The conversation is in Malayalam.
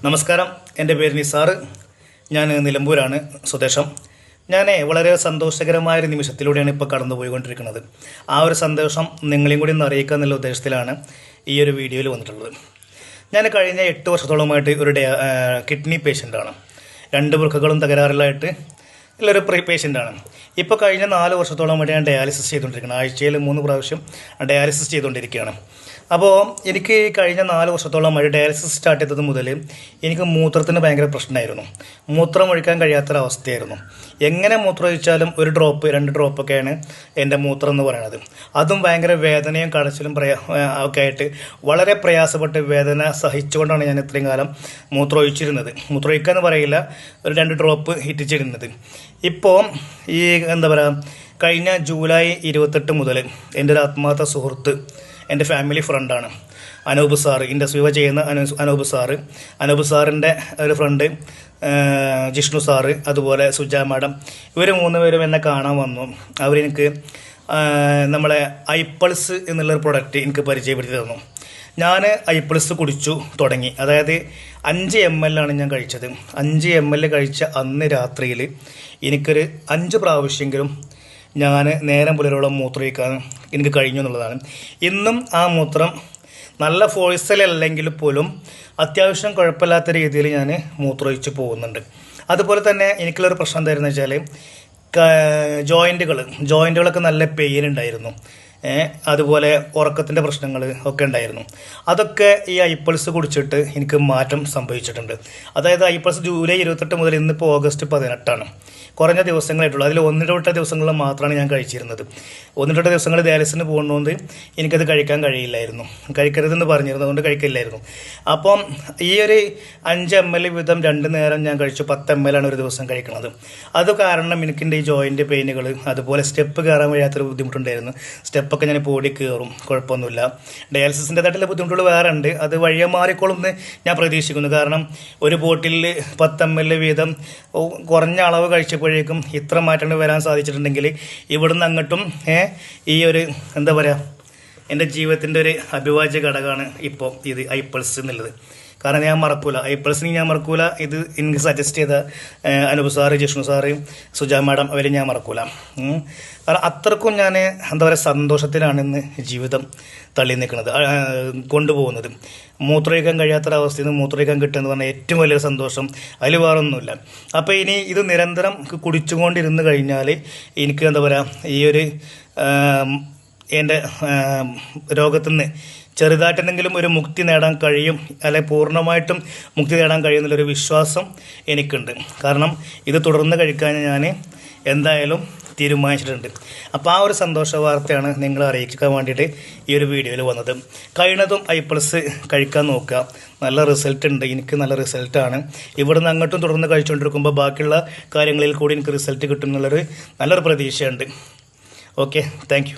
നമസ്കാരം, എൻ്റെ പേര് നിസാർ. ഞാൻ നിലമ്പൂരാണ് സ്വദേശം. ഞാൻ വളരെ സന്തോഷകരമായൊരു നിമിഷത്തിലൂടെയാണ് ഇപ്പോൾ കടന്നു പോയിക്കൊണ്ടിരിക്കുന്നത്. ആ ഒരു സന്തോഷം നിങ്ങളെയും കൂടി ഒന്ന് അറിയിക്കുക എന്നുള്ള ഉദ്ദേശത്തിലാണ് ഈ ഒരു വീഡിയോയിൽ വന്നിട്ടുള്ളത്. ഞാൻ കഴിഞ്ഞ 8 വർഷത്തോളമായിട്ട് ഒരു കിഡ്നി പേഷ്യൻ്റാണ്. 2 വൃക്കകളും തകരാറിലായിട്ട് ഉള്ളൊരു പേഷ്യൻ്റാണ്. ഇപ്പോൾ കഴിഞ്ഞ 4 വർഷത്തോളമായിട്ട് ഞാൻ ഡയാലിസിസ് ചെയ്തുകൊണ്ടിരിക്കുകയാണ്. ആഴ്ചയിൽ 3 പ്രാവശ്യം ഡയാലിസിസ് ചെയ്തുകൊണ്ടിരിക്കുകയാണ്. അപ്പോൾ എനിക്ക് കഴിഞ്ഞ 4 വർഷത്തോളമായി ഡയാലിസിസ് സ്റ്റാർട്ട് ചെയ്തത് മുതൽ എനിക്ക് മൂത്രത്തിന് ഭയങ്കര പ്രശ്നമായിരുന്നു. മൂത്രം ഒഴിക്കാൻ കഴിയാത്തൊരവസ്ഥയായിരുന്നു. എങ്ങനെ മൂത്രം ഒഴിച്ചാലും 1 ഡ്രോപ്പ് 2 ഡ്രോപ്പൊക്കെയാണ് എൻ്റെ മൂത്രം എന്ന് പറയുന്നത്. അതും ഭയങ്കര വേദനയും കടച്ചിലും ഒക്കെ ആയിട്ട് വളരെ പ്രയാസപ്പെട്ട് വേദന സഹിച്ചുകൊണ്ടാണ് ഞാൻ ഇത്രയും കാലം മൂത്രം ഒഴിച്ചിരുന്നത്. മൂത്രം ഒഴിക്കുക എന്ന് പറയില്ല, 2 ഡ്രോപ്പ് ഇറ്റിച്ചിരുന്നത്. ഇപ്പോൾ ഈ എന്താ പറയുക, കഴിഞ്ഞ ജൂലൈ 28 മുതൽ എൻ്റെ ഒരു ആത്മാർത്ഥ സുഹൃത്ത്, എൻ്റെ ഫാമിലി ഫ്രണ്ടാണ് അനൂപ് സാറ്, ഇൻഡസ്ട്രി ചെയ്യുന്ന അനൂപ് സാറിൻ്റെ ഒരു ഫ്രണ്ട് ജിഷ്ണു സാറ്, അതുപോലെ സുജാ മാഡം, ഇവർ 3 പേരും എന്നെ കാണാൻ വന്നു. അവരെനിക്ക് നമ്മളെ ഐപ്പൾസ് എന്നുള്ളൊരു പ്രൊഡക്റ്റ് എനിക്ക് പരിചയപ്പെടുത്തി തന്നു. ഞാൻ ഐപ്പൾസ് കുടിച്ചു തുടങ്ങി. അതായത് 5 ml ആണ് ഞാൻ കഴിച്ചത്. 5 ml കഴിച്ച അന്ന് രാത്രിയിൽ എനിക്കൊരു 5 പ്രാവശ്യമെങ്കിലും ഞാൻ നേരം പുലരോളം മൂത്രമൊഴിക്കാൻ എനിക്ക് കഴിഞ്ഞു എന്നുള്ളതാണ്. ഇന്നും ആ മൂത്രം നല്ല ഫോഴ്സിലല്ലെങ്കിൽ പോലും അത്യാവശ്യം കുഴപ്പമില്ലാത്ത രീതിയിൽ ഞാൻ മൂത്രമൊഴിച്ച് പോകുന്നുണ്ട്. അതുപോലെ തന്നെ എനിക്കുള്ളൊരു പ്രശ്നം എന്തായിരുന്നു വെച്ചാൽ ജോയിൻറ്റുകളൊക്കെ നല്ല പെയിൻ ഉണ്ടായിരുന്നു. അതുപോലെ ഉറക്കത്തിൻ്റെ പ്രശ്നങ്ങൾ ഒക്കെ ഉണ്ടായിരുന്നു. അതൊക്കെ ഈ ഐപ്പൾസ് കുടിച്ചിട്ട് എനിക്ക് മാറ്റം സംഭവിച്ചിട്ടുണ്ട്. അതായത് ഐപ്പൾസ് ജൂലൈ 28 മുതൽ ഇന്നിപ്പോൾ ഓഗസ്റ്റ് 18 കുറഞ്ഞ ദിവസങ്ങളായിട്ടുള്ളൂ. അതിൽ 1-2 ദിവസങ്ങളിൽ മാത്രമാണ് ഞാൻ കഴിച്ചിരുന്നത്. 1-2 ദിവസങ്ങൾ ഡയാലിസിന് പോകുന്നതുകൊണ്ട് എനിക്കത് കഴിക്കാൻ കഴിയില്ലായിരുന്നു. കഴിക്കരുതെന്ന് പറഞ്ഞിരുന്നു, അതുകൊണ്ട് കഴിക്കില്ലായിരുന്നു. അപ്പം ഈ ഒരു 5 ml വീതം 2 നേരം ഞാൻ കഴിച്ചു. 10 ml ആണ് ഒരു ദിവസം കഴിക്കുന്നത്. അത് കാരണം എനിക്കെൻ്റെ ഈ ജോയിൻ്റ് പെയിനുകൾ, അതുപോലെ സ്റ്റെപ്പ് കയറാൻ കഴിയാത്തൊരു ബുദ്ധിമുട്ടുണ്ടായിരുന്നു. സ്റ്റെപ്പൊക്കെ ഞാൻ ഓടി കയറും, കുഴപ്പമൊന്നുമില്ല. ഡയാലിസിൻ്റെതായിട്ടുള്ള ബുദ്ധിമുട്ടുകൾ വേറെ ഉണ്ട്. അത് വഴിയെ മാറിക്കോളുമെന്ന് ഞാൻ പ്രതീക്ഷിക്കുന്നു. കാരണം ഒരു ബോട്ടിലിൽ 10 ml വീതം കുറഞ്ഞ അളവ് കഴിച്ചപ്പോഴേക്കും ഇത്ര മാറ്റങ്ങൾ വരാൻ സാധിച്ചിട്ടുണ്ടെങ്കിൽ ഇവിടുന്ന് അങ്ങോട്ടും ഈ ഒരു എന്താ പറയുക, എൻ്റെ ജീവിതത്തിൻ്റെ ഒരു അവിഭാജ്യ ഘടകമാണ് ഇപ്പോൾ ഇത് ഐപ്പൾസ് എന്നുള്ളത്. കാരണം ഞാൻ മറക്കൂല, ഐപ്പൾസിന് ഞാൻ മറക്കൂല. ഇത് എനിക്ക് സജസ്റ്റ് ചെയ്ത Anoop sir, Jishnu sir, Suja madam, അവരെ ഞാൻ മറക്കൂല. കാരണം അത്രക്കും ഞാൻ എന്താ പറയുക സന്തോഷത്തിലാണ് ഇന്ന് ജീവിതം തള്ളി നിൽക്കുന്നത്, കൊണ്ടുപോകുന്നത്. മൂത്രമൊഴിക്കാൻ കഴിയാത്തൊരവസ്ഥയിൽ നിന്ന് മൂത്രമൊഴിക്കാൻ കിട്ടുമെന്ന് പറഞ്ഞാൽ ഏറ്റവും വലിയ സന്തോഷം, അതിൽ വേറൊന്നുമില്ല. അപ്പോൾ ഇനി ഇത് നിരന്തരം കുടിച്ചുകൊണ്ടിരുന്ന് കഴിഞ്ഞാൽ എനിക്ക് എന്താ പറയുക, ഈ ഒരു എൻ്റെ രോഗത്തിൽ നിന്ന് ചെറുതായിട്ടെന്തെങ്കിലും ഒരു മുക്തി നേടാൻ കഴിയും, അല്ലെങ്കിൽ പൂർണ്ണമായിട്ടും മുക്തി നേടാൻ കഴിയുമെന്നുള്ളൊരു വിശ്വാസം എനിക്കുണ്ട്. കാരണം ഇത് തുടർന്ന് കഴിക്കാൻ ഞാൻ എന്തായാലും തീരുമാനിച്ചിട്ടുണ്ട്. അപ്പോൾ ആ ഒരു സന്തോഷ വാർത്തയാണ് നിങ്ങളെ അറിയിക്കാൻ വേണ്ടിയിട്ട് ഈ ഒരു വീഡിയോയിൽ വന്നത്. കഴിയുന്നതും ഐപ്പൾസ് കഴിക്കാൻ നോക്കുക. നല്ല റിസൾട്ട് ഉണ്ട്, എനിക്ക് നല്ല റിസൾട്ടാണ്. ഇവിടുന്ന് അങ്ങോട്ടും തുടർന്ന് കഴിച്ചുകൊണ്ടിരിക്കുമ്പോൾ ബാക്കിയുള്ള കാര്യങ്ങളിൽ കൂടി എനിക്ക് റിസൾട്ട് കിട്ടും എന്നുള്ളൊരു നല്ലൊരു പ്രതീക്ഷയുണ്ട്. Okay, thank you.